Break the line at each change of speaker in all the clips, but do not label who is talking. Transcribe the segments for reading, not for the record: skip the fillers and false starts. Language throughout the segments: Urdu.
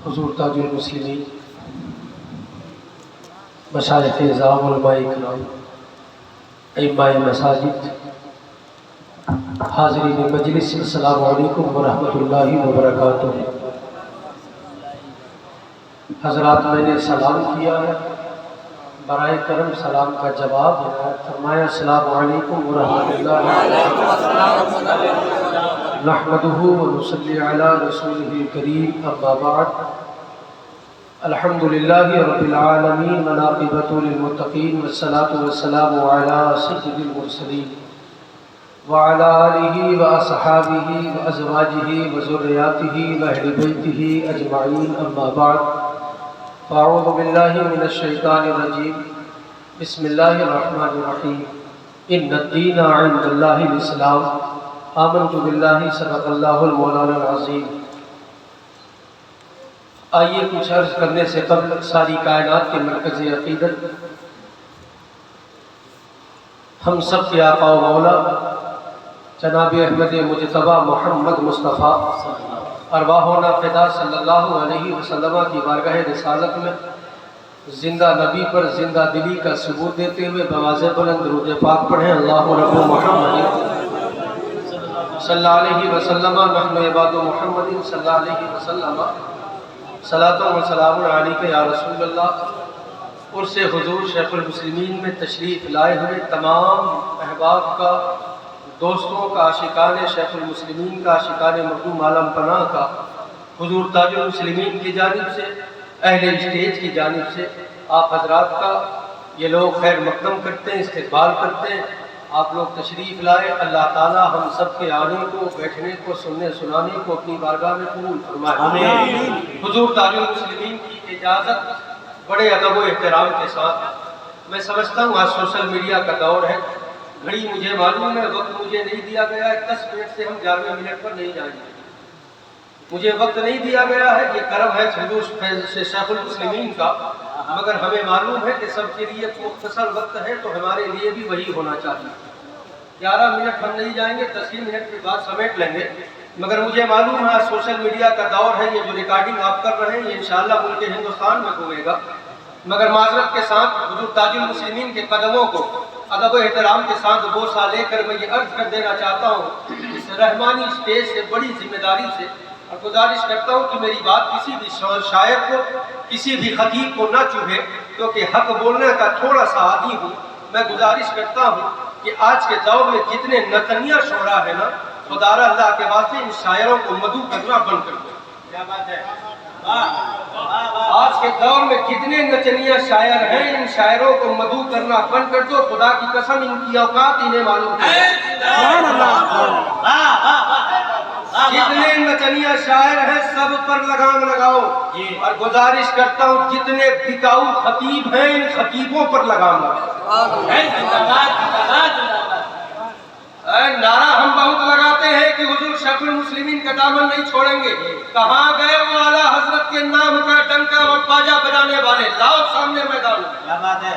حضور تاج المسلمین، مشائخ اعظام، علماء اکرام، ائمہ مساجد، حاضرین مجلس، السلام علیکم ورحمۃ اللہ وبرکاتہ۔ حضرات، میں نے سلام کیا ہے، برائے کرم سلام کا جواب فرمایا السلام علیکم ورحمۃ اللہ نحمدہ ونصلی علی رسولہ الکریم، اما بعد۔ الحمد للہ رب العالمین والعاقبۃ للمتقین والصلاة والسلام علی سید المرسلین وعلی آلہ واصحابہ وازواجہ وذریاتہ واہل بیتہ اجمعین، اما بعد۔ فاعوذ باللہ من الشیطان الرجیم، بسم اللہ الرحمن الرحیم۔ ان الدین عند اللہ الاسلام، آمنت باللہ، صدق اللہ المولانا العظیم۔ آئیے کچھ عرض کرنے سے قبل ساری کائنات کے مرکز عقیدت، ہم سب کے آقا و مولا جناب احمد مجتبیٰ محمد مصطفیٰ ارواحنا فدا صلی اللہ علیہ وسلم کی بارگاہ رسالت میں زندہ نبی پر زندہ دلی کا ثبوت دیتے ہوئے بواز بلند درود پاک پڑھیں۔ اللہ رب محمد صلی اللہ علیہ وسلم، نحن عباد محمد صلی اللہ علیہ وسلم، صلاۃ و سلام علیک یا رسول اللہ۔ عرس حضور شیخ المسلمین میں تشریف لائے ہوئے تمام احباب کا، دوستوں کا، عاشقان شیخ المسلمین کا، عاشقان مخدوم عالم پناہ کا، حضور تاج المسلمین کی جانب سے، اہل اسٹیج کی جانب سے آپ حضرات کا یہ لوگ خیر مقدم کرتے ہیں، استقبال کرتے ہیں۔ آپ لوگ تشریف لائے، اللہ تعالی ہم سب کے آنے کو، بیٹھنے کو، سننے سنانے کو اپنی بارگاہ میں قبول فرمائے۔ حضور تاج المسلمین کی اجازت بڑے ادب و احترام کے ساتھ، میں سمجھتا ہوں آج سوشل میڈیا کا دور ہے، گھڑی مجھے معلوم ہے، وقت مجھے نہیں دیا گیا ہے، 10 منٹ سے ہم 11 منٹ پر نہیں جائیں گے، مجھے وقت نہیں دیا گیا ہے، یہ کرم ہے حضور سے شیخ المسلمین کا، مگر ہمیں معلوم ہے کہ سب کے لیے مختصر وقت ہے تو ہمارے لیے بھی وہی ہونا چاہیے۔ 11 منٹ ہم نہیں جائیں گے، 10 منٹ کے بعد سمیٹ لیں گے، مگر مجھے معلوم ہے سوشل میڈیا کا دور ہے، یہ جو ریکارڈنگ آپ کر رہے ہیں یہ انشاءاللہ ملک ہندوستان میں ہوئے گا، مگر معذرت کے ساتھ حضور تاج المسلمین کے قدموں کو ادب و احترام کے ساتھ بوسہ لے کر میں یہ عرض کر دینا چاہتا ہوں، اس رحمانی اسٹیج سے بڑی ذمہ داری سے، اور گزارش کرتا ہوں کہ میری بات کسی بھی شاعر کو، کسی بھی خطیب کو نہ چبھے، کیونکہ حق بولنے کا تھوڑا سا عادی ہوں۔ میں گزارش کرتا ہوں کہ آج کے دور میں جتنے نتنیہ شعراء ہیں نا، خدا را اللہ کے واسطے ان شاعروں کو مدعو کرنا بند کر دو۔ کیا بات ہے؟ آج کے دور میں جتنے نچنیہ شاعر ہیں، ان شاعروں کو مدعو کرنا بند کر دو، خدا کی قسم ان کی اوقات انہیں معلوم ہے۔ جتنے نچنیہ شاعر ہیں سب پر لگام لگاؤ، اور گزارش کرتا ہوں جتنے بکاؤ خطیب ہیں ان خطیبوں پر لگام لگاؤ۔ نعرہ ہم بہت لگاتے ہیں کہ حضور شیخ المسلمین کا دامن نہیں چھوڑیں گے، کہاں گئے وہ اعلیٰ حضرت کے نام کا ڈنکا اور باجا بجانے والے، لاؤ سامنے میدان۔ کیا بات ہے؟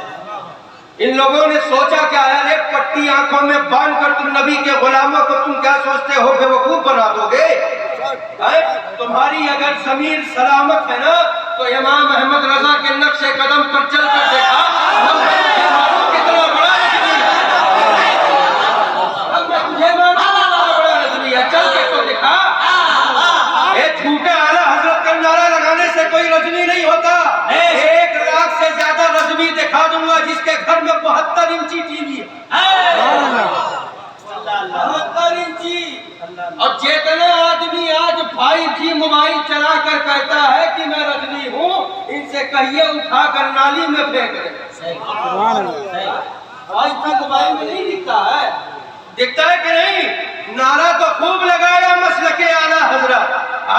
ان لوگوں نے سوچا کہ آیا ایک پٹی آنکھوں میں باندھ کر تم نبی کے غلاموں کو تم کیا سوچتے ہو بے وقوف بنا دو گے؟ تمہاری اگر ضمیر سلامت ہے نا تو امام احمد رضا کے نقش قدم پر چل کر دیکھا کتنا بڑا رضوی ہے، چل کے تو دکھا۔ ایک جھوٹے اعلیٰ حضرت کا نعرہ لگانے سے کوئی رضوی نہیں ہوتا، 1 لاکھ سے زیادہ رضوی دکھا دوں گا جس کے گھر میں 72 انچی ٹی وی ہے، 72 انچی۔ اور جتنے آدمی آج 5G موبائل چلا کر کہتا ہے کہ میں رضوی ہوں، ان سے کہیے اٹھا کر نالی میں پھینک دیں۔ آج تک موبائل میں نہیں دکھتا ہے، دکھتا ہے کہ نہیں؟ نعرہ تو خوب لگایا مسلک اعلیٰ حضرت،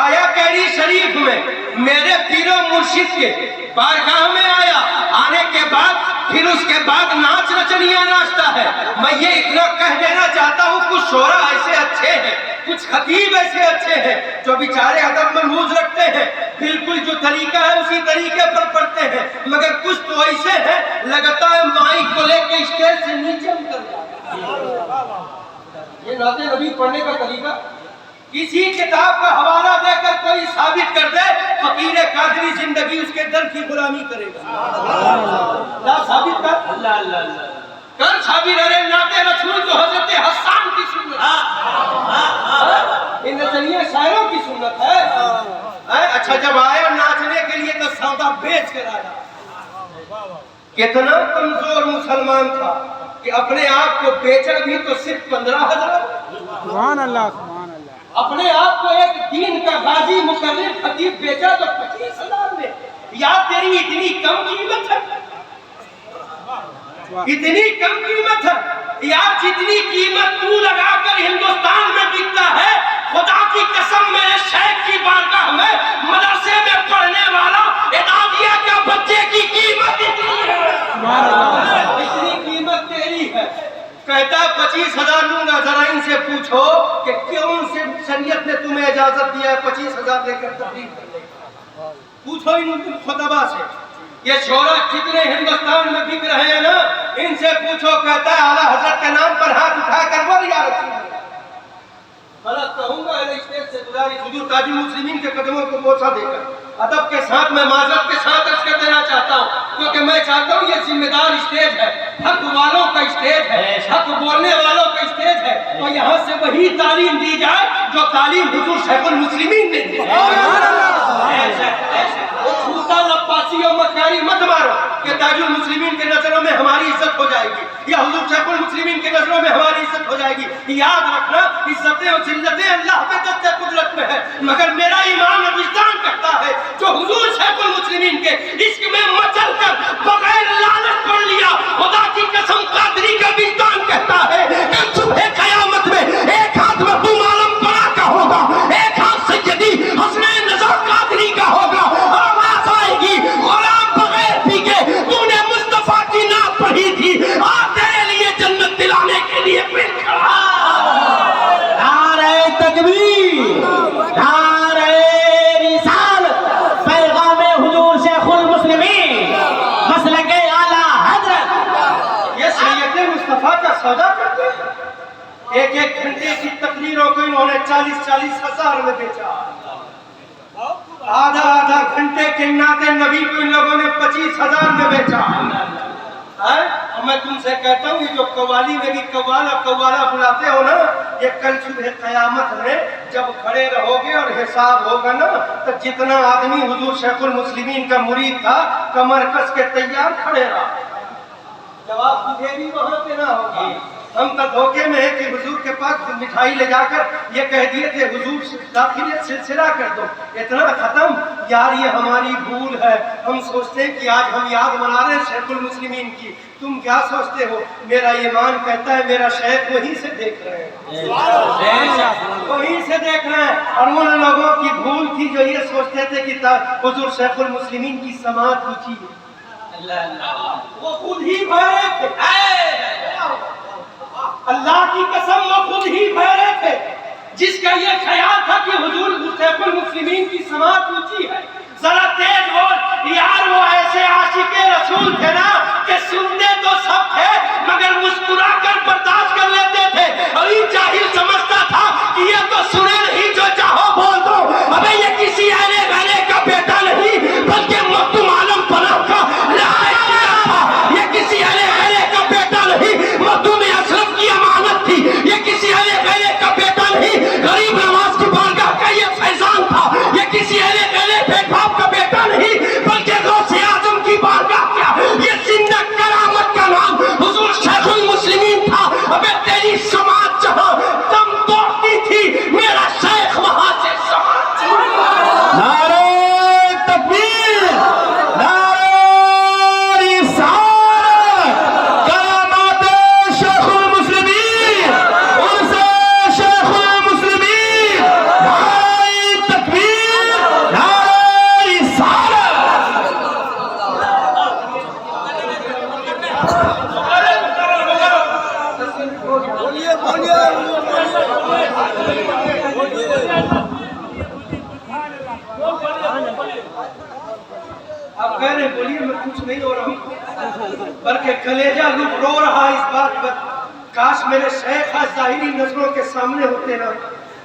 آیا کیری شریف میں میرے پیر و مرشد کے بارگاہ میں آیا، آنے کے بعد پھر اس کے بعد ناچ نچنیاں ناچتا ہے۔ میں یہ اتنا کہہ دینا چاہتا ہوں کچھ شعراء ایسے اچھے ہیں، کچھ خطیب ایسے اچھے ہیں جو بیچارے ادب ملحوظ رکھتے ہیں، بالکل جو طریقہ ہے اسی طریقے پر پڑھتے ہیں، مگر کچھ تو ایسے ہیں لگتا ہے مائک کو لے کے اسٹیج سے نیچے اتر جاتے ہیں۔ یہ نعت نبی پڑھنے کا طریقہ کسی کتاب کا حوالہ دے کر کوئی ثابت کر دے فقیر قادری زندگی اس کے در کی غلامی کرے گا. لا ثابت کر. اللہ اللہ اللہ کر ثابت. ارے نعت رسول جو حضرت حسان کی سنت یہ نظریہ شاعروں کی سنت ہے. اچھا جب آیا ناچنے کے لیے تو سودا بیچ کر آیا. کتنا کمزور مسلمان تھا کہ اپنے آپ کو بیچا بھی تو صرف 15,000.
سبحان اللہ سبحان اللہ.
اپنے آپ کو ایک دین کا غازی مقرر خطیب بیچا تو 25,000 میں. یا تیری اتنی کم قیمت ہے, اتنی کم قیمت ہے. یا جتنی قیمت تو لگا کر ہندوستان میں بکتا ہے, خدا کی قسم میرے شیخ کی بارگاہ میں مدرسے میں پڑھنے والا ادادیہ کا بچے کی قیمت اتنی ہے. اتنی قیمت تیری ہے. کہتا 25,000 لوں گا. ذرا ان سے پوچھو کہ کیوں سے شریعت نے تمہیں اجازت دیا ہے 25,000 لے کر تبلیغ کرنے کا. پوچھو ان خطبہ سے. یہ شعرا جتنے ہندوستان میں بک رہے ہیں نا, ان سے پوچھو. کہتا ہے اعلیٰ حضرت کے نام پر ہاتھ اٹھا کر بول یا رسول اللہ. غلط کہوں گا اسٹیج سے گزارش حضور تاج المسلمین کے قدموں کو بوسہ دے کر ادب کے ساتھ میں معذرت کے ساتھ عرض کر دینا چاہتا ہوں, کیونکہ میں چاہتا ہوں یہ ذمہ دار اسٹیج ہے, حق والوں کا اسٹیج ہے, حق بولنے والوں کا اسٹیج ہے. تو یہاں سے وہی تعلیم دی جائے جو تعلیم حضور شیخ المسلمین نے دی. جھوٹا لپاسی اور مکاری مت مارو کہ تاج المسلمین کے نظروں میں ہماری عزت ہو جائے گی یا حضور شیخ المسلمین کے نظروں میں ہماری عزت ہو جائے گی. یاد رکھنا عزتیں اور ذلتیں اللہ کے دست قدرت میں ہے, مگر میرا ایمان اور وجدان کہتا ہے جو حضور شیخ المسلمین کے عشق میں مچل کر بغیر لعنت پڑھ لیا, خدا کی قسم قادری کا وجدان کہتا ہے کہ صبح قیامت میں ایک ہاتھ میں تم عالم پڑا کا ہوگا, ایک ہاتھ سیدی حسنین رضا قادری کا ہوگا, اور آواز آئے گی غلام بغیر پیکے تو نے مصطفیٰ کی نعت پڑھی تھی, آج تیرے لیے جنت دلانے کے لیے پھر کھڑا.
نعرہ تکبیر, نعرہ رسالت, پیغام حضور شیخ المسلمین, مسلک اعلیٰ حضرت.
یہ سید مصطفیٰ کا سودا کرتے ہیں. ایک ایک گھنٹے کی تقریروں کو انہوں نے 40,000 میں بیچا. آدھا آدھا گھنٹے کے نعت نبی کو ان لوگوں نے 25,000 میں بیچا. اور میں تم سے کہتا ہوں یہ جو قوالی میں بھی قوالہ بلاتے ہو نا, یہ کل صبح قیامت میں جب کھڑے رہو گے اور حساب ہوگا نا, تو جتنا آدمی حضور شیخ المسلمین کا مرید تھا کمر کس کے تیار کھڑے رہا, جواب تجھے بھی وہاں پہ نہ ہوگا. ہم تو دھوکے میں ہے کہ حضور کے پاس مٹھائی لے جا کر یہ کہہ دیے تھے حضور داخل سلسلہ کر دو, اتنا ختم. یار یہ ہماری بھول ہے. ہم سوچتے ہیں کہ آج ہم یاد منا رہے ہیں شیخ المسلمین کی, تم کیا سوچتے ہو؟ میرا ایمان کہتا ہے میرا شیخ وہیں سے دیکھ رہے ہیں, وہیں سے دیکھ رہے ہیں. اور ان لوگوں کی بھول تھی جو یہ سوچتے تھے کہ حضور شیخ المسلمین کی سماعت اونچی ہے. وہ خود ہی بھرے تھے, اللہ کی قسم وہ خود ہی بھرے تھے جس کا یہ خیال تھا کہ حضور شیخ المسلمین کی سماعت اونچی ہے. ذرا تیز بول یار, وہ ایسے عاشق رسول تھے نا کہ سنتے تو سب تھے مگر مسکرا کر برداشت کر لیتے تھے, اور یہ جاہل سمجھتا تھا کہ یہ تو سنے نہیں جو چاہو بول دو. ابے یہ کسی اہل گھرے کا بیٹا نہیں بلکہ مختوم عالم پناہ کا لائق تھا. یہ کسی اہل گھرے کا بیٹا نہیں مختوم اشرف کی امانت تھی. یہ کسی اہل گھرے کا بیٹا نہیں غریب نواز کی بارگاہ کا یہ فیضان تھا. یہ کسی اہل گھرے بے باپ کا بیٹا نہیں بلکہ غوث اعظم کی بارگاہ کا یہ زندہ کرامت کا نام حضور شیخ المسلمین تھا. ابے تیری سماعت جہاں دم توڑتی تھی میرا شیخ وہاں سے سماعت.
نعرہ تکبیر, نعرہ رسالت, کرامات شیخ المسلمین, عرص شیخ المسلمین, نعرہ تکبیر, نعرہ رسالت.
آپ کہہ رہے ہیں بولیے, میں کچھ نہیں ہو رہا ہوں بلکہ کلیجہ رو رہا اس بات پر, کاش میرے شیخ ظاہری نظروں کے سامنے ہوتے نا.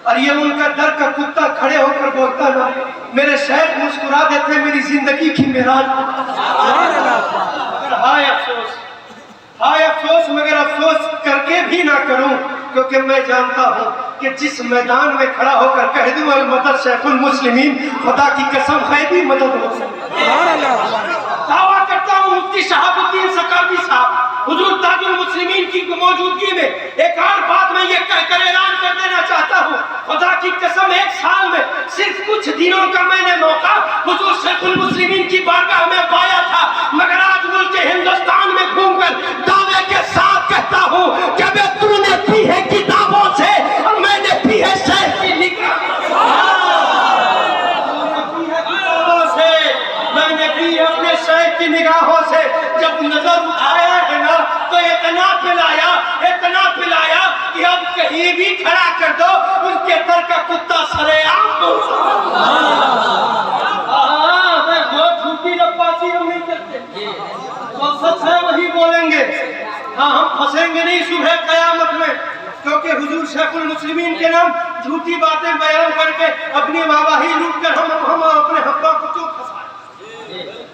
اور یہ ان کا در کا کتا کھڑے ہو کر بولتا نا میرے شیخ مسکرا دیتے میری زندگی کی معراج۔ مگر ہائے افسوس مگر افسوس کر کے بھی نہ کروں، کیونکہ میں جانتا ہوں کہ جس میدان میں کھڑا ہو کر کہہ دوں المدد شیخ المسلمین، خدا کی قسم غیبی مدد ہو سکتی ہے۔ دعویٰ کرتا ہوں مفتی شہاب الدین ثقافی صاحب حضور تاج المسلمین کی موجودگی میں ایک اور بات میں یہ کہہ کر اعلان کر دینا چاہتا ہوں، خدا کی قسم ایک سال میں صرف کچھ دنوں کا میں نے موقع حضور شیخ المسلمین کی بارگاہ میں پایا تھا، مگر آج ملک ہندوستان میں گھوم کر دعوے کے ساتھ کہتا ہوں کہ بے تو نے پی ہے کتابوں سے اور میں نے پی ہے شیخ کی نگاہ سے، میں نے بھی اپنے شیخ کی نگاہوں سے جب نظر اٹھایا ہے نا تو اتنا پلایا کہ اب کہیں بھی کھڑا کر دو ان کے در کا کتا سرے عام میں بہت جھوٹی رباسی ہم نہیں کرتے، جو سچ ہے وہی بولیں گے، ہاں ہم پھنسیں گے نہیں صبح قیامت میں، کیونکہ حضور شیخ المسلمین کے نام جھوٹی باتیں بیان کر کے اپنی واہواہی لوٹ کر ہم اپنے حقہ کو کیوں پھنسائیں؟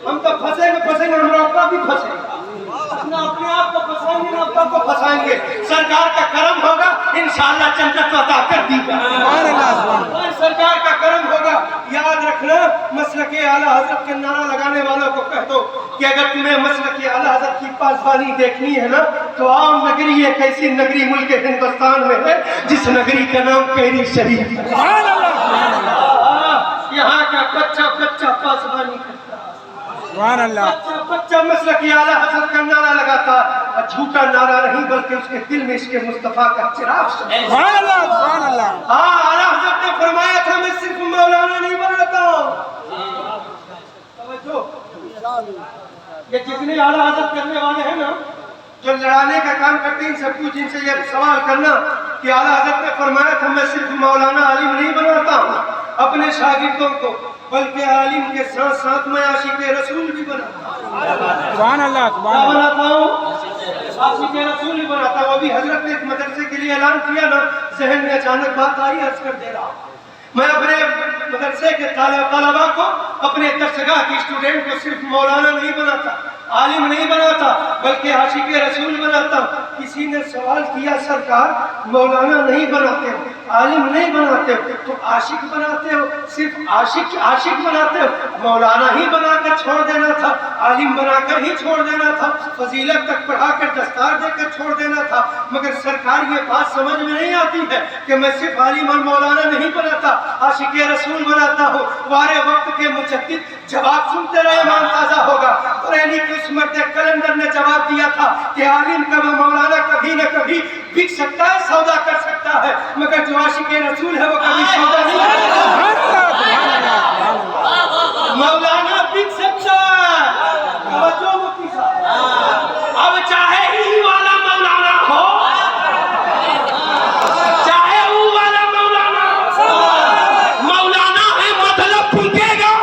ہم تو پھنسیں گے ہم روکا بھی پھنسیں گے، اپنے آپ کو پھنسائیں گے آپ کو پھنسائیں گے، سرکار کا کرم ہوگا انشاءاللہ جنت عطا کر دی جائے، سرکار کا کرم ہوگا۔ یاد رکھنا مسلک اعلیٰ حضرت کے نعرہ لگانے والوں کو کہہ دو کہ اگر تمہیں مسلک اعلیٰ حضرت کی پاسبانی دیکھنی ہے نا تو آؤ نگری ایک ایسی نگری ملک ہندوستان میں ہے جس نگری کا نام کیری شریف ہے، یہاں کا بچہ پاسبانی کرتا ہے، بچہ مسلک اعلیٰ حضرت کا نعرہ لگاتا، جھوٹا نعرہ نہیں بلکہ اس کے دل میں اس کے مصطفیٰ کا چراغ اعلیٰ حضرت نے فرمایا تھا میں صرف مولانا نہیں بناتا ہوں، یہ جتنے اعلیٰ حضرت کرنے والے ہیں نا جو لڑانے کا کام کرتے ہیں سب کچھ ان سے یہ سوال کرنا کہ اعلیٰ حضرت نے فرمایا تھا میں صرف مولانا عالم نہیں بناتا ہوں اپنے شاگردوں کو، بلکہ عالم کے ساتھ ساتھ میں عاشق رسول بھی بناتا ہوں۔
سبحان اللہ،
کیا بناتا ہوں؟ عاشق رسول بھی بناتا ہوں۔ ابھی حضرت نے ایک مدرسے کے لیے اعلان کیا نا، ذہن میں اچانک بات آئی، عرض کر دے رہا ہوں میں اپنے مدرسے کے طلباء کو، اپنے درسگاہ کے اسٹوڈنٹ کو صرف مولانا نہیں بناتا، عالم نہیں بناتا بلکہ عاشق رسول بناتا ہوں۔ کسی نے سوال کیا سرکار مولانا نہیں بناتے ہو، عالم نہیں بناتے ہو تو عاشق بناتے ہو، صرف عاشق بناتے ہو، مولانا ہی بنا کر چھوڑ دینا تھا، عالم بنا کر ہی چھوڑ دینا تھا، فضیلت تک پڑھا کر دستار دے کر چھوڑ دینا تھا، مگر سرکار یہ بات سمجھ میں نہیں آتی ہے کہ میں صرف عالم اور مولانا نہیں بناتا، عاشق رسول بناتا ہوں۔ وارے وقت کے مجدد جواب سنتے رہے، ایمان تازہ ہوگا۔ بریلی کے اس مرد کلندر نے جواب دیا تھا کہ عالم کا مولانا کبھی نہ کبھی بک سکتا ہے، سودا کر سکتا ہے، مگر جو عاشق رسول ہے وہ کبھی سودا نہیں کر سکتا۔ مولانا بک سکتا ہے، توجہ مفتی صاحب، اب چاہے ہی والا مولانا ہو چاہے وہ والا مولانا ہو، مولانا ہے مطلب بکے گا۔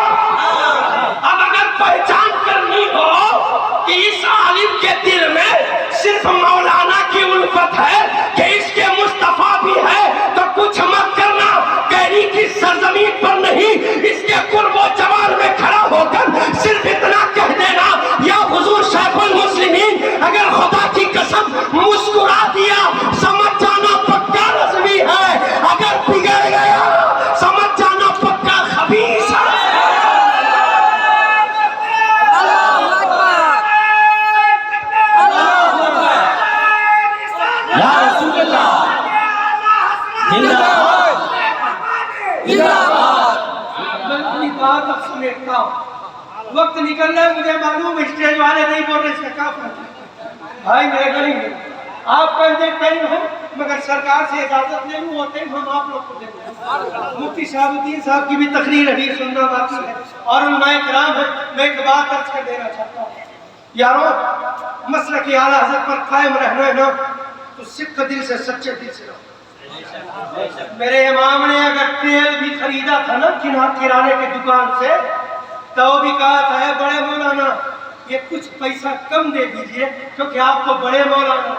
اب اگر پہچان کرنی ہو کہ اس عالم کے دل میں صرف مولانا کی الفت ہے کہ اس کے مصطفیٰ بھی ہے تو کچھ مت کرنا، کیری کی سرزمین پر نہیں اس کے قرب و جوار میں کھڑا ہو کر صرف اتنا کہہ دینا یا حضور شیخ المسلمین اگر خدا کی قسم مسکرا دیا سمجھ جانا پکا رضوی ہے، اگر بگڑ گیا سمجھ جانا پکا خبیث ہے۔ یا رسول اللہ زندہ باد زندہ باد۔ میں اپنی بات اب سمیٹتا ہوں، وقت نکل رہا ہے، مجھے معلوم اسٹیج والے نہیں بول رہے، اس کا کیا فرق بھائی میرے گلی میں آپ پہلے ٹائم ہے مگر سرکار سے اجازت لے لوں، وہ ٹائم ہم آپ لوگ کو دیں گے۔ مفتی شہاب الدین صاحب کی بھی تقریر ابھی سننا باقی ہے اور علماء کرام ہے، میں ایک بات عرض کر دینا چاہتا ہوں یارو، مسلک اعلیٰ حضرت پر قائم رہنا ہے نا تو صدق دل سے سچے دل سے رہو۔ میرے امام نے اگر تیل بھی خریدا تھا نا کرانے کی دکان سے تو بھی کہا تھا اے بڑے مولانا یہ کچھ پیسہ کم دے دیجئے کیونکہ آپ کو بڑے مولانا۔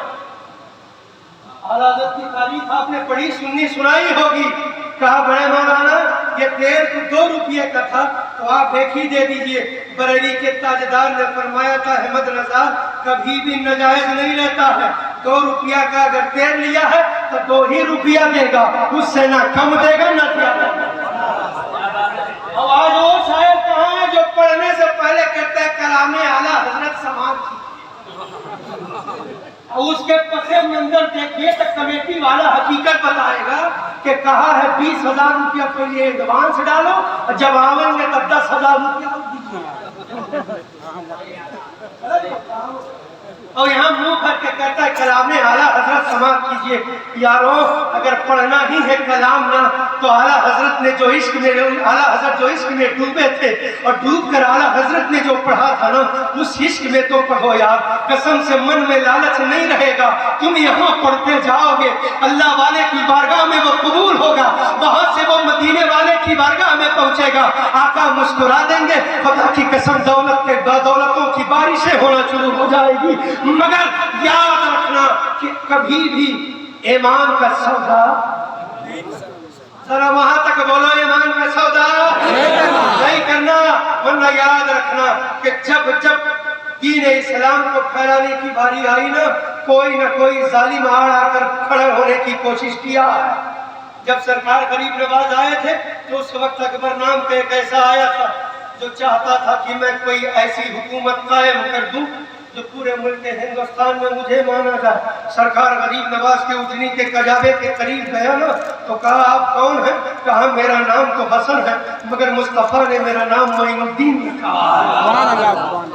اعلیٰ حضرت کی تعریف آپ نے پڑھی سنی سنائی ہوگی، کہا بڑے مولانا یہ تیل تو 2 روپیے کا تھا تو آپ 1 ہی دے دیجئے۔ بریلی کے تاجدار نے فرمایا تھا احمد رضا کبھی بھی ناجائز نہیں لیتا ہے، 2 روپیہ کا اگر تیل لیا ہے تو 2 ہی روپیہ دے گا، اس سے نہ کم دے گا نہ زیادہ۔ اور آج وہ شاعر کہاں ہے جو پڑھنے سے پہلے کہتا ہے کلام اعلیٰ حضرت سماعت کی، اور اس کے پس منظر دیکھیے تو کمیٹی والا حقیقت بتائے گا کہ کہا ہے 20,000 روپیہ پہلے ایڈوانس ڈالو اور جب آؤیں گے تب 10,000 روپیہ دیجیے، اور یہاں منہ بھر کے کہتا ہے کلام اعلیٰ حضرت سماعت کیجئے۔ یارو اگر پڑھنا ہی ہے کلام نہ تو اعلیٰ حضرت نے جو عشق میں ڈوبے تھے اور ڈوب کر اعلیٰ حضرت نے جو پڑھا تھا نا اس عشق میں تو پڑھو یار، قسم سے من میں لالچ نہیں رہے گا، تم یہاں پڑھتے جاؤ گے اللہ والے کی بارگاہ میں وہ قبول ہوگا، وہاں سے وہ مدینے والے کی بارگاہ میں پہنچے گا، آقا مسکرا دیں گے، خدا کی قسم دولتوں کی بارشیں ہونا شروع ہو جائے گی، مگر یاد رکھنا کہ کبھی بھی ایمان کا سودا، ذرا وہاں تک بولو ایمان کا سودا نہیں کرنا، ورنہ یاد رکھنا کہ جب دین اسلام کو پھیلانے کی باری آئی نا کوئی نہ کوئی ظالم آ کر کھڑے ہونے کی کوشش کیا۔ جب سرکار غریب نواز آئے تھے تو اس وقت اکبر نام کا ایک ایسا آیا تھا جو چاہتا تھا کہ میں کوئی ایسی حکومت قائم کر دوں جو پورے ملک ہندوستان میں مجھے مانا جائے۔ سرکار غریب نواز کے اٹھنی کے کجابے کے قریب گیا نا تو کہا آپ کون ہیں؟ کہا میرا نام تو حسن ہے مگر مصطفیٰ نے میرا نام معین الدین لکھا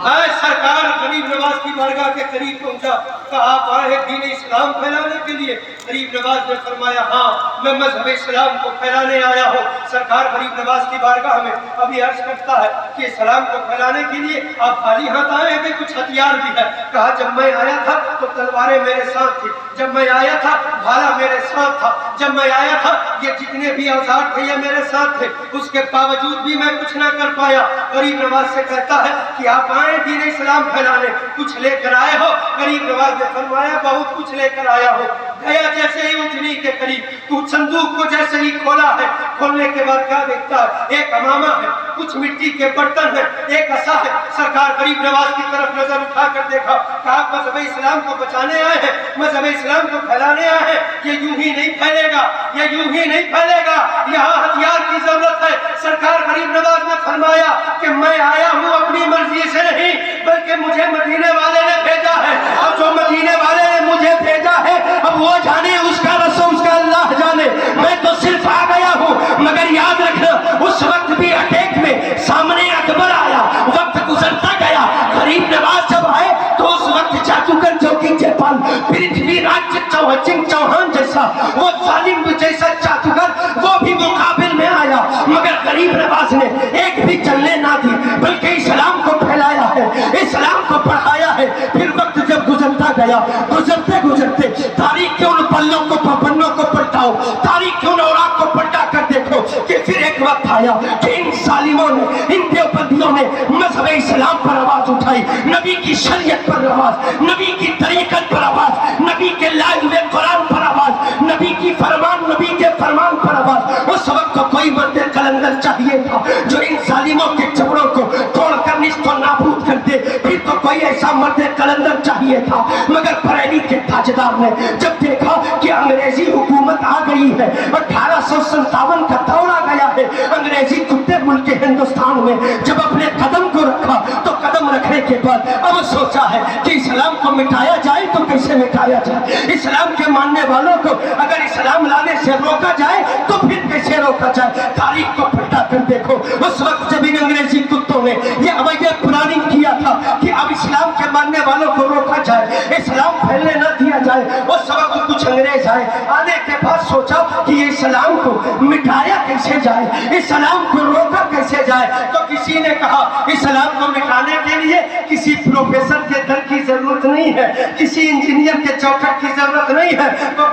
ہے۔ سرکار غریب نواز کی بارگاہ کے قریب پہنچا، کہا آپ آئے ہیں دین اسلام پھیلانے کے لیے؟ غریب نواز نے فرمایا ہاں میں مذہب اسلام کو پھیلانے آیا ہوں۔ سرکار غریب نواز کی بارگاہ میں ابھی عرض کرتا ہے کہ اسلام کو پھیلانے کے لیے آپ خالی ہاتھ آئے ہیں کہ کچھ ہتھیار بھی ہے؟ کہا جب میں آیا تھا تو تلواریں میرے ساتھ تھی، جب میں آیا تھا بھالا میرے ساتھ تھا، جب میں آیا تھا یہ جتنے بھی اوزار تھے یہ میرے ساتھ تھے، اس کے باوجود بھی میں کچھ نہ کر پایا۔ غریب نواز سے کہتا ہے کہ آپ آئے دین اسلام پھیلانے، کچھ لے کر آئے ہو؟ غریب نواز نے فرمایا بہت کچھ لے کر آیا ہو۔ گیا جیسے ہی اٹھنی کے قریب تو صندوق کو جیسے ہی کھولا ہے، کھولنے کے بعد کیا دیکھتا ہے؟ ایک امامہ ہے، کچھ مٹی کے برتن ہیں، ایک عصا ہے۔ سرکار غریب نواز کی طرف نظر اٹھا کر دیکھا، کہا مذہب اسلام کو بچانے آئے ہیں، مذہب اسلام کو پھیلانے آئے ہیں، یہ یوں ہی نہیں پھیلے گا، یہ یوں ہی نہیں پھیلے گا، یہاں ہتھیار کی ضرورت ہے۔ سرکار غریب نواز نے فرمایا کہ میں آیا ہوں اپنی مرضی سے نہیں بلکہ مجھے مدینے والے نے بھیجا ہے، اور جو مدینے والے نے مجھے بھیجا ہے اب وہ جانے، اس کا رسول اس کا اللہ جانے، میں تو صرف آ گیا ہوں۔ مگر یاد رکھنا اس وقت بھی اٹیک میں سامنے اکبر آیا، وقت گزرتا گیا، غریب نواز جب آئے تو اس وقت جادوگر جوگی جیپال پرتھوی راج چوہان جیسا وہ ظالم جیسا جادوگر وہ بھی مقابل میں آیا، مگر غریب نواز نے ایک بھی چلنے نہ دی بلکہ اسلام کو پھیلایا ہے، اسلام کو پڑھایا ہے۔ پھر وقت جب گزرتا گیا، گزرتے گزرتے تاریخ کے ان پنوں کو پلٹاؤ، تاریخ کے ان اوراق کو پلٹا کر دیکھو کہ پھر ایک وقت آیا کہ ان ظالموں نے، ان دیوبندیوں نے مذہب اسلام پر آواز اٹھائی، نبی کی شریعت پر آواز، نبی کی طریقت پر آواز، نبی کے لائے ہوئے قرآن پر آواز، نبی کے فرمان پر آواز۔ اس وقت تو کوئی مرد قلندر چاہیے تھا جو ان ظالموں کے چمڑوں کو توڑ کر نصف و نابود کر دے، پھر تو کوئی ایسا مرد قلندر چاہیے تھا، مگر بریلی کے تاجدار نے جب دیکھا کہ انگریزی حکومت آ گئی ہے، 1857 کا دور آ گیا ہے، انگریزی کتے ملک ہندوستان میں جب اپنے قدم کو رکھا تو قدم رکھنے کے بعد اب سوچا ہے کہ اسلام کو مٹایا جائے تو کیسے مٹایا جائے، اسلام کے ماننے والوں کو اگر اسلام لانے سے روکا جائے تو پھر کیسے روکا جائے۔ تاریخ کو پلٹا کر دیکھو، اس وقت جب ان انگریزی کتوں نے یہ اویہ پلاننگ کیا تھا کہ اب اسلام کے ماننے والوں کو روکا جائے، اسلام پھیلنے نہ دیا جائے، اس وقت کچھ انگریز آئے، آنے کے بعد سوچا کہ یہ اسلام کو مٹایا کیسے جائے، اسلام کو روکا کیسے جائے، تو کسی نے کہا اسلام کو مٹانے کے لیے کسی پروفیسر کے در کی ضرورت نہیں ہے، کسی انجینئر کے چوکھٹ کی ضرورت نہیں ہے، تو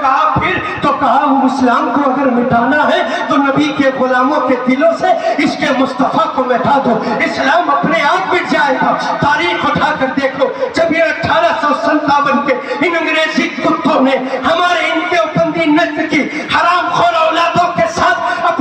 کہا وہ اسلام کو اگر مٹانا ہے تو نبی کے غلاموں کے دلوں سے اس کے مصطفیٰ کو مٹا دو، اسلام اپنے آپ مٹ جائے گا۔ تاریخ اٹھا کر دیکھو، جب یہ 1857 کے ان انگریزی کتوں نے ہمارے ان دیوبندی نسل کی حرام خور اولادوں کے ساتھ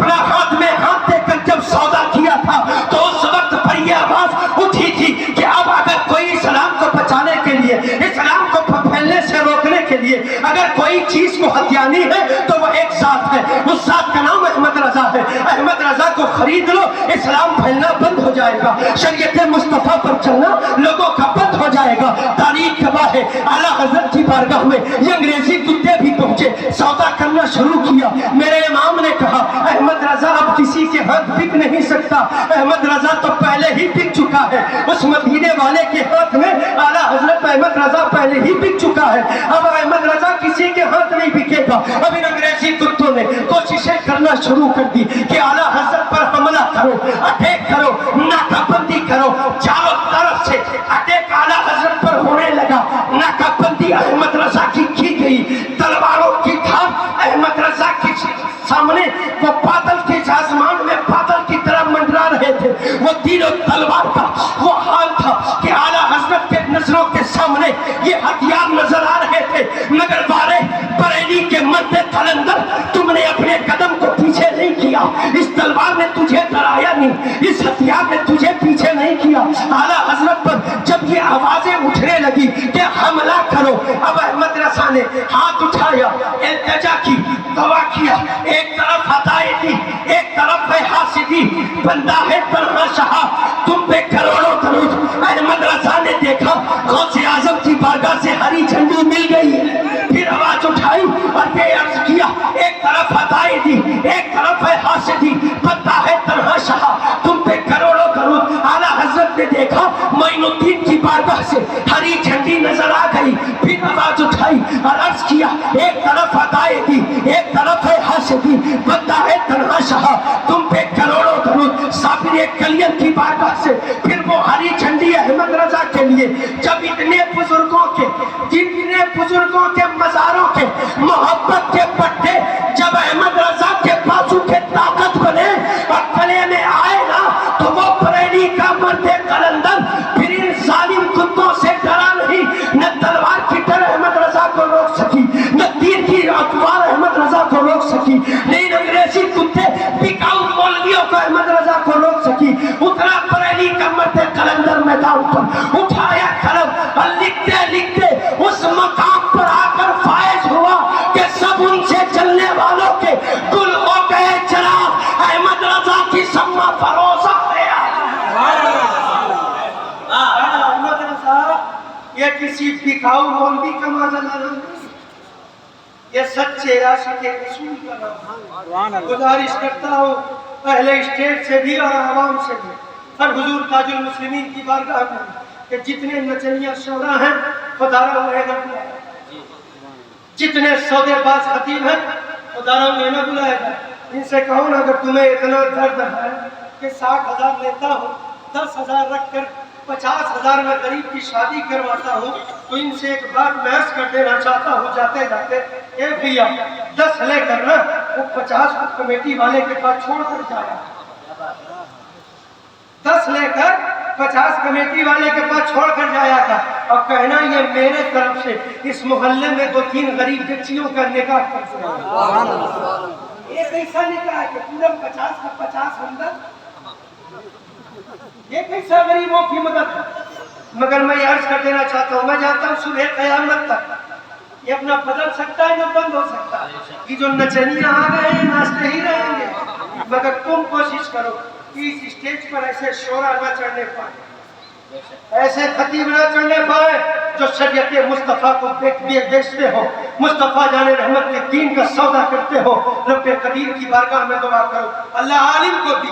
احمد رضا کو خرید لو، اسلام پھیلنا بند ہو جائے گا، شریعت مصطفیٰ پر چلنا لوگوں کا بند ہو جائے گا۔ تاریخ گواہ ہے، اعلیٰ حضرت کی بارگاہ میں یہ انگریزی کتے بھی پہنچے، سودا کرنا شروع کیا۔ میرے امام نے کہا احمد رضا اب کسی کے ہاتھ بک نہیں سکتا، احمد رضا تو پہلے ہی بک چکا ہے، اس مدینے والے کے ہاتھ میں اعلیٰ حضرت احمد رضا پہلے ہی بک چکا ہے، اب احمد رضا کسی کے ہاتھ نہیں بکے گا۔ اب ان انگریزی کتوں نے کوششیں کرنا شروع کر دی کہ اعلیٰ حضرت پر حملہ کرو، اٹیک کرو، ناکہ بندی کرو، چاروں طرف سے اٹیک اعلیٰ حضرت پر ہونے لگا۔ ناکہ بندی احمد رضا کی گئی، تلواروں کی دھاپ احمد رضا کی سامنے، وہ بادل کے آسمان میں بادل کی طرح منڈرا رہے تھے، وہ تیر و تلوار کا وہ حال تھا کہ اعلیٰ حضرت کے نظروں کے سامنے یہ ہتھیار نظر آ رہے تھے، مگر بارے بریلی کے مرد قلندر، تم نے اپنے قدم کو پیچھے نہیں کیا، اس تلوار نے تجھے ڈرایا نہیں، اس ہتھیار نے تجھے پیچھے نہیں کیا۔ اعلیٰ حضرت پر جب یہ آوازیں اٹھنے لگی کہ حملہ کرو، اب احمد رضا نے ہاتھ اٹھایا، التجا کی، دعا کیا، ایک طرف عطائے دی، ایک طرف ہے حاسدی، بندہ ہے تنہا شاہ، تم پہ کروڑوں درود۔ احمد رضا نے دیکھا غوث اعظم کی بارگاہ سے ہری جھنڈی مل گئی ہے، پھر آواز اٹھائی اور یہ عرض کیا، ایک طرف عطائے دی، ایک طرف ہے حاسدی، بندہ ہے تنہا شاہ، تم پہ کروڑوں درود۔ اعلیٰ حضرت نے دیکھا معین الدین کی بارگاہ سے ہری جھنڈی نظر آ گئی، پھر آواز اٹھائی اور عرض کیا، ایک طرف عطائے دی، ایک طرف ہے حاسدی، بندہ ہے تنہا شاہ، تم پہ کروڑوں درود۔ صابر کلیر کی بارگاہ سے پھر وہ ہری جھنڈی احمد رضا کے لیے، جب اتنے بزرگوں کے مزاروں کے محبت کے پٹے جب احمد رضا کے بازو کے طاقت بنے اور گلے میں آئے نا، تو وہ بریلی کا مرد قلندر پھر ان ظالم کتوں سے ڈرا نہیں، نہ تلوار کی ڈر احمد رضا کو روک سکی، نہ تیر کی اتوار احمد رضا کو روک سکی، نہیں انگریزی کتے بکاؤ مولویوں کو احمد رضا کو روک سکی۔ اترا بریلی کا مرد قلندر میدان پر، اٹھایا قلم اور لکھتے لکھتے اس مقام پر آ کر فائز ہوا کہ سب ان سے چلنے والوں کے گل ہو گئے چراغ، احمد رضا کی سما فروزہ ہے۔ احمد رضا یہ کسی بکاؤ مولوی کا معذر نہیں، یہ سچے عاشق رسول کا نام ہے۔ گزارش کرتا ہوں اہل اسٹیٹ سے بھی اور عوام سے بھی اور حضور تاج المسلمین کی بارگاہ میں کہ جتنے نچنیہ شعراء ہیں خدا را انہیں نہ بلائے، جتنے سودے باز خطیب ہیں خدا را انہیں نہ بلائے گا۔ ان سے کہو نا اگر تمہیں اتنا درد ہے کہ 60,000 لیتا ہوں، 10,000 رکھ کر 50,000 میں غریب کی شادی کرواتا ہوں، تو ان سے ایک بات میں عرض کر دینا چاہتا ہوں جاتے جاتے، اے بھیا 10 لے کر نا وہ 50 کو کمیٹی والے کے پاس چھوڑ کر جایا، 10 لے کر 50 کمیٹی والے کے پاس چھوڑ کر جایا تھا، اور کہنا یہ میرے طرف سے اس محلے میں 2-3 غریب بچیوں کا نکاح کر دیا۔ ایک ایسا نکاح ہے کہ پورا 50 کا 50 اندر، یہ کیسا غریبوں کی مدد ہے۔ مگر میں یہ عرض کر دینا چاہتا ہوں، میں جانتا ہوں صبح قیامت تک یہ اپنا بدل سکتا ہے نہ بند ہو سکتا ہے، یہ جو نچنیاں آ گئے ہیں ناچتے ہی رہیں گے، مگر تم کوشش کرو کہ اس اسٹیج پر ایسے شعراء نہ چڑھنے پائے، ایسے خطیب نہ چڑھنے پائے جو شریعت مصطفیٰ کو بیچتے ہو، مصطفیٰ جان رحمت کے دین کا سودا کرتے ہو۔ رب قدیر کی بارگاہ میں دعا کرو اللہ عالم کو بھی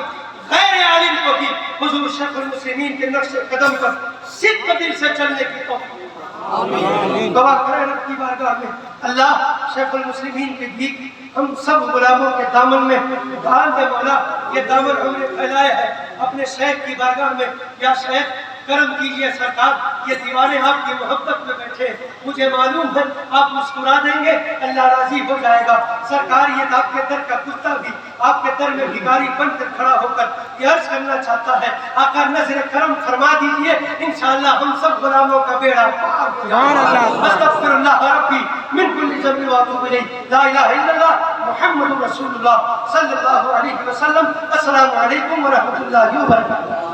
غیر عالم کو بھی حضور شیخ المسلمین کے نقش قدم پر صدق دل سے چلنے کی توفیق آمین۔ دعا کریں رب کی بارگاہ میں اللہ شیخ المسلمین کے بھی ہم سب غلاموں کے دامن میں ڈال دے مولا، یہ دامن ہم نے پھیلایا ہے اپنے شیخ کی بارگاہ میں، یا شیخ کرم کیجئے سرکار، یہ دیوانے آپ کی محبت میں بیٹھے، مجھے معلوم ہے آپ مسکرا دیں گے اللہ راضی ہو جائے گا۔ سرکار یہ آپ کے در کا کتا بھی آپ کے در میں بھکاری بن کر کھڑا ہو کر یہ عرض کرنا چاہتا ہے آقا نظر کرم فرما دیجئے، انشاءاللہ ہم سب غلاموں کا بیڑا پار ہو جائے گا۔ استغفر اللہ ربی من کل ذنب واتوب الیہ، لا الہ الا اللہ محمد رسول اللہ صلی اللہ علیہ وسلم۔ السلام علیکم ورحمۃ اللہ وبرکاتہ۔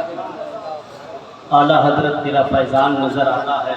اعلیٰ حضرت تیرا فیضان نظر آتا ہے۔